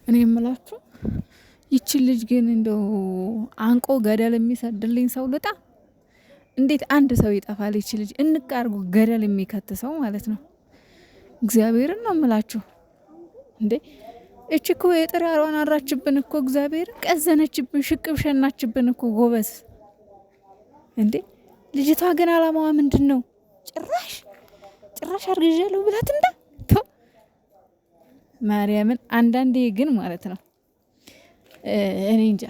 እኔ የምላችሁ ይቺ ልጅ ግን እንደው አንቆ ገደል የሚሰድልኝ ሰው ልጣ። እንዴት አንድ ሰው ይጠፋል? ይቺ ልጅ እንቃርጉ ገደል የሚከት ሰው ማለት ነው። እግዚአብሔርን ነው የምላችሁ እንዴ። እቺ እኮ የጥራሯን አራችብን እኮ እግዚአብሔር ቀዘነችብን፣ ሽቅብ ሸናችብን እኮ ጎበዝ እንዴ። ልጅቷ ግን አላማዋ ምንድን ነው? ጭራሽ አርግዣለሁ ብላት እንዳ ማርያምን። አንዳንዴ ግን ማለት ነው እኔ እንጃ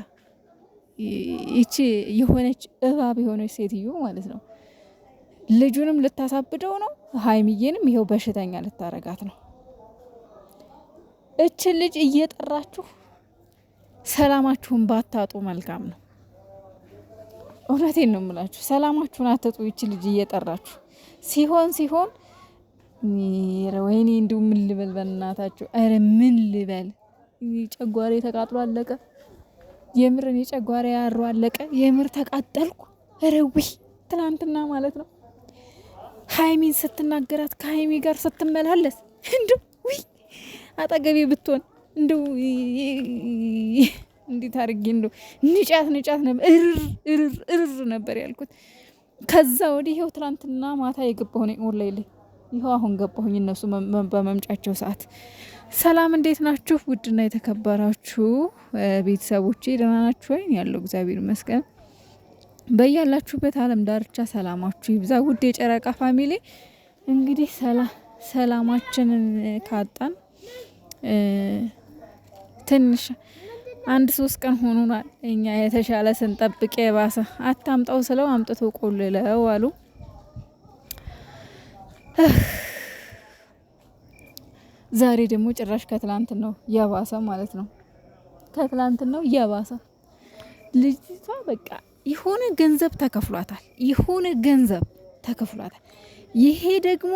ይቺ የሆነች እባብ የሆነች ሴትዮ ማለት ነው ልጁንም ልታሳብደው ነው፣ ሀይሚዬንም ይሄው በሽተኛ ልታረጋት ነው። እችን ልጅ እየጠራችሁ ሰላማችሁን ባታጡ መልካም ነው። እውነቴን ነው የምላችሁ፣ ሰላማችሁን አትጡ። ይች ልጅ እየጠራችሁ ሲሆን ወይኔ እንዲሁ ምን ልበል በእናታችሁ፣ ኧረ ምን ልበል። ጨጓሬ ተቃጥሎ አለቀ። የምርን የጨጓሬ ያሮ አለቀ። የምር ተቃጠልኩ። ኧረ ውይ ትናንትና ማለት ነው ሀይሚን ስትናገራት ከሀይሚ ጋር ስትመላለስ እንዲሁ ውይ አጠገቤ ብትሆን እንዲሁ እንዴት አድርጌ እንዲሁ ንጫት ነበር፣ እርር ነበር ያልኩት። ከዛ ወዲህ ይኸው ትናንትና ማታ የገባሁ ነኝ ኦንላይን ላይ፣ ይኸው አሁን ገባሁኝ እነሱ በመምጫቸው ሰዓት። ሰላም እንዴት ናችሁ? ውድና የተከበራችሁ ቤተሰቦቼ ደህና ናችሁ ወይ? ያለው እግዚአብሔር ይመስገን። በያላችሁበት ዓለም ዳርቻ ሰላማችሁ ይብዛ። ውድ የጨረቃ ፋሚሊ እንግዲህ ሰላማችንን ካጣን ትንሽ 1-3 ቀን ሆኖናል። እኛ የተሻለ ስንጠብቅ የባሰ አታምጣው ስለው አምጥቶ ቆልለው አሉ። ዛሬ ደግሞ ጭራሽ ከትላንት ነው የባሰ ማለት ነው። ከትላንት ነው የባሰ። ልጅቷ በቃ የሆነ ገንዘብ ተከፍሏታል። ይሄ ደግሞ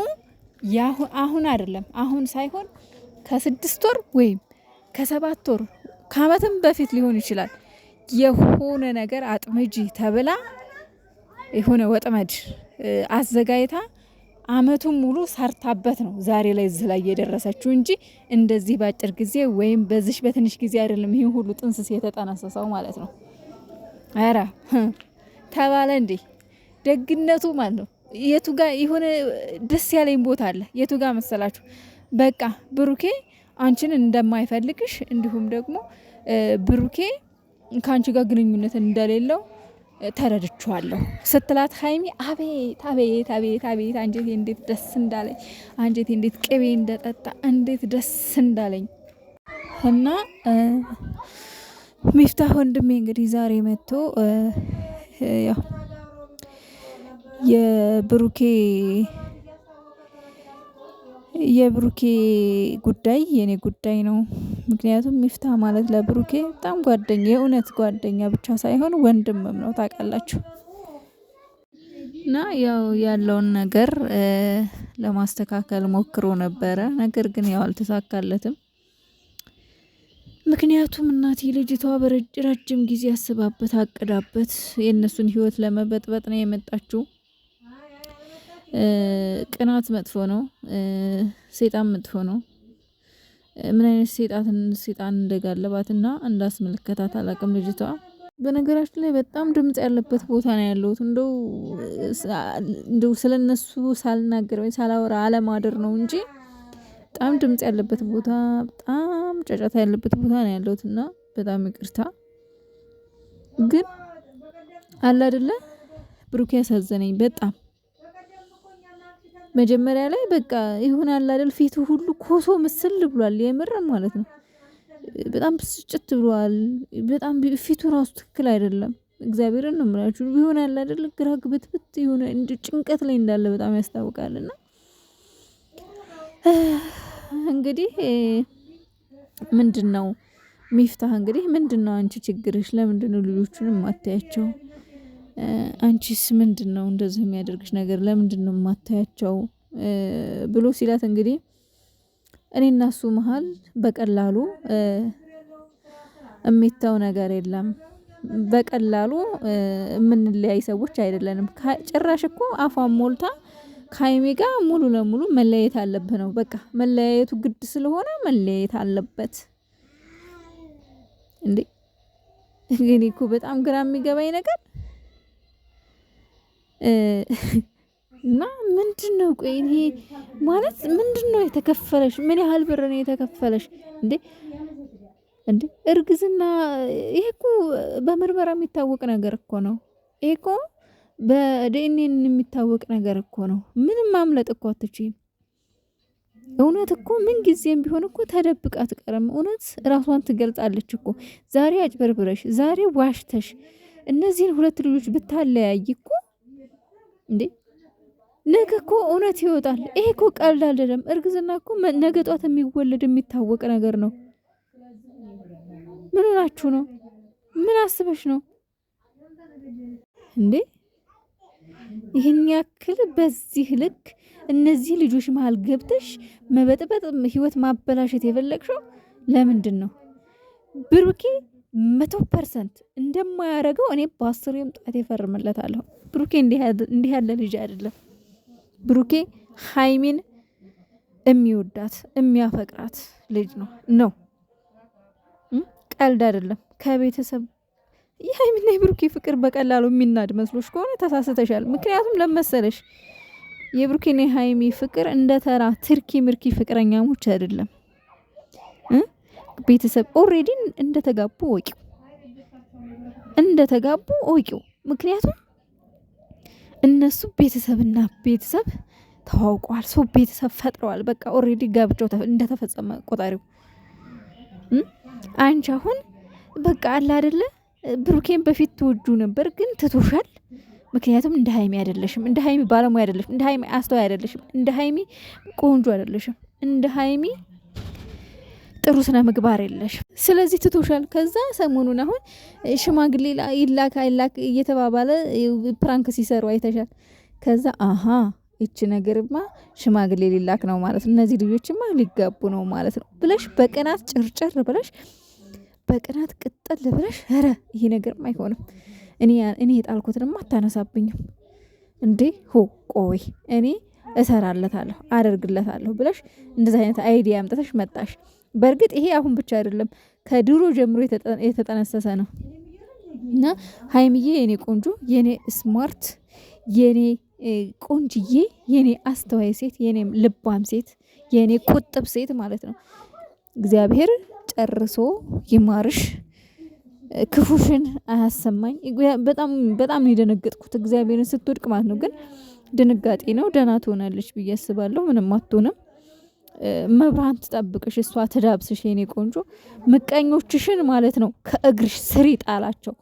አሁን አይደለም፣ አሁን ሳይሆን ከ6 ወር ወይም ከ7 ወር ከአመትም በፊት ሊሆን ይችላል። የሆነ ነገር አጥመጂ ተብላ የሆነ ወጥመድ አዘጋይታ አመቱን ሙሉ ሰርታበት ነው ዛሬ ላይ እዚህ ላይ የደረሰችው እንጂ እንደዚህ ባጭር ጊዜ ወይም በዚህ በትንሽ ጊዜ አይደለም። ይሄን ሁሉ ጥንስስ የተጠነሰሰው ማለት ነው። አራ ተባለ እንዴ ደግነቱ ማለት ነው። የቱ ጋር የሆነ ደስ ያለኝ ቦታ አለ። የቱ ጋር መሰላችሁ? በቃ ብሩኬ አንቺን እንደማይፈልግሽ እንዲሁም ደግሞ ብሩኬ ከአንቺ ጋር ግንኙነት እንደሌለው ተረድቻለሁ ስትላት ሀይሚ አቤት አንጀቴ እንዴት ደስ እንዳለኝ፣ አንጀቴ እንዴት ቅቤ እንደጠጣ እንዴት ደስ እንዳለኝ። እና ሚፍታህ ወንድሜ እንግዲህ ዛሬ መጥቶ ያው የብሩኬ ጉዳይ የኔ ጉዳይ ነው። ምክንያቱም ሚፍታህ ማለት ለብሩኬ በጣም ጓደኛ፣ የእውነት ጓደኛ ብቻ ሳይሆን ወንድምም ነው ታውቃላችሁ። እና ያው ያለውን ነገር ለማስተካከል ሞክሮ ነበረ። ነገር ግን ያው አልተሳካለትም። ምክንያቱም እናቴ ልጅቷ በረጅም ጊዜ አስባበት አቅዳበት የእነሱን ህይወት ለመበጥበጥ ነው የመጣችው። ቅናት መጥፎ ነው። ሴጣን መጥፎ ነው። ምን አይነት ሴጣን እንደጋለባትና እንዳስመለከታት አላቅም። ልጅቷ በነገራችን ላይ በጣም ድምጽ ያለበት ቦታ ነው ያለሁት። እንደው ስለነሱ ሳልናገር ወይ ሳላወራ አለማደር ነው እንጂ በጣም ድምጽ ያለበት ቦታ፣ በጣም ጫጫታ ያለበት ቦታ ነው ያለሁትና በጣም ይቅርታ። ግን አለ አይደለ ብሩክ ያሳዘነኝ በጣም መጀመሪያ ላይ በቃ ይሆናል አይደል ፊቱ ሁሉ ኮሶ ምስል ብሏል። የምር ማለት ነው። በጣም ብስጭት ብሏል። በጣም ፊቱ ራሱ ትክክል አይደለም። እግዚአብሔርን ነው የምላችሁ። ይሆናል አይደል ግራ ግብትብት ይሆነ እንደ ጭንቀት ላይ እንዳለ በጣም ያስታውቃልና እንግዲህ ምንድነው ሚፍታህ እንግዲህ ምንድነው አንቺ ችግርሽ? ለምንድነው ልጆቹንም ማታያቸው? አንቺስ ምንድነው እንደዚህ የሚያደርግሽ ነገር? ለምንድነው ማታያቸው ብሎ ሲላት እንግዲህ እኔና እሱ መሃል በቀላሉ የሚታው ነገር የለም። በቀላሉ የምንለያይ ሰዎች አይደለንም። ጭራሽ እኮ አፏን ሞልታ ከሀይሚ ጋር ሙሉ ለሙሉ መለያየት አለብህ ነው። በቃ መለያየቱ ግድ ስለሆነ መለያየት አለበት እንዴ ግን እኮ በጣም ግራ የሚገባኝ ነገር እና ምንድነው ቆይ ይሄ ማለት ምንድነው የተከፈለሽ? ምን ያህል ብር ነው የተከፈለሽ እንዴ? እንዴ እርግዝና ይሄ እኮ በምርመራ የሚታወቅ ነገር እኮ ነው። ይሄ እኮ በዲኤንኤ የሚታወቅ ነገር እኮ ነው። ምንም ማምለጥ እኮ አትችይም። እውነት እኮ ምን ጊዜም ቢሆን እኮ ተደብቃ አትቀርም። እውነት ራሷን ትገልጻለች እኮ። ዛሬ አጭበርብረሽ፣ ዛሬ ዋሽተሽ እነዚህን ሁለት ልጆች ብታለያይ እኮ እንዴ ነገ እኮ እውነት ይወጣል። ይሄ እኮ ቀልድ አይደለም። እርግዝና እኮ ነገ ጧት የሚወለድ የሚታወቅ ነገር ነው። ምን ሆናችሁ ነው? ምን አስበሽ ነው እንዴ? ይህን ያክል በዚህ ልክ እነዚህ ልጆች መሀል ገብተሽ መበጥበጥ፣ ህይወት ማበላሸት የፈለግሽው ለምንድን ነው? ብሩኬ 100% እንደማያደርገው እኔ በ10 ጣት ይፈርምለታለሁ። ብሩኬ እንዲህ ያለ ልጅ አይደለም። ብሩኬ ሀይሚን የሚወዳት የሚያፈቅራት ልጅ ነው። ቀልድ አይደለም። ከቤተሰብ የሀይሚና የብሩኬ ፍቅር በቀላሉ የሚናድ መስሎሽ ከሆነ ተሳስተሻል። ምክንያቱም ለመሰለሽ የብሩኬና የሀይሚ ፍቅር እንደ ተራ ትርኪ ምርኪ ፍቅረኛሞች አይደለም። ቤተሰብ ኦልሬዲ እንደተጋቡ ወቂው ምክንያቱም እነሱ ቤተሰብና ቤተሰብ ተዋውቀዋል። ሰው ቤተሰብ ፈጥረዋል። በቃ ኦልሬዲ ጋብቻው እንደተፈጸመ ቆጣሪው። አንቺ አሁን በቃ አለ አይደለ ብሩኬን በፊት ትወጁ ነበር፣ ግን ትቶሻል። ምክንያቱም እንደ ሀይሚ አይደለሽም፣ እንደ ሀይሚ ባለሙያ አይደለሽም፣ እንደ ሀይሚ አስተዋይ አይደለሽም፣ እንደ ሀይሚ ቆንጆ አይደለሽም፣ እንደ ሀይሚ ጥሩ ስነ ምግባር የለሽም። ስለዚህ ትቶሻል። ከዛ ሰሞኑን አሁን ሽማግሌ ይላክ እየተባባለ ፕራንክ ሲሰሩ አይተሻል። ከዛ ይቺ ነገርማ ሽማግሌ ሊላክ ነው ማለት ነው፣ እነዚህ ልጆችማ ሊጋቡ ነው ማለት ነው ብለሽ በቅናት ጭርጭር ብለሽ በቅናት ቅጠል ብለሽ ኧረ ይሄ ነገርማ አይሆንም፣ እኔ የጣልኩትንማ አታነሳብኝም እንዴ ቆይ እኔ እሰራለታለሁ አደርግለታለሁ ብለሽ እንደዚህ አይነት አይዲያ አምጥተሽ መጣሽ። በእርግጥ ይሄ አሁን ብቻ አይደለም፣ ከድሮ ጀምሮ የተጠነሰሰ ነው። እና ሀይሚዬ የኔ ቆንጆ፣ የኔ ስማርት፣ የኔ ቆንጅዬ፣ የኔ አስተዋይ ሴት፣ የኔ ልባም ሴት፣ የኔ ቁጥብ ሴት ማለት ነው። እግዚአብሔር ጨርሶ ይማርሽ፣ ክፉሽን አያሰማኝ። በጣም የደነገጥኩት እግዚአብሔርን ስትወድቅ ማለት ነው። ግን ድንጋጤ ነው። ደህና ትሆናለች ብዬ አስባለሁ። ምንም አትሆንም። መብራን ትጠብቅሽ፣ እሷ ትዳብስሽ የኔ ቆንጆ። ምቀኞችሽን ማለት ነው ከእግርሽ ስር ይጣላቸው።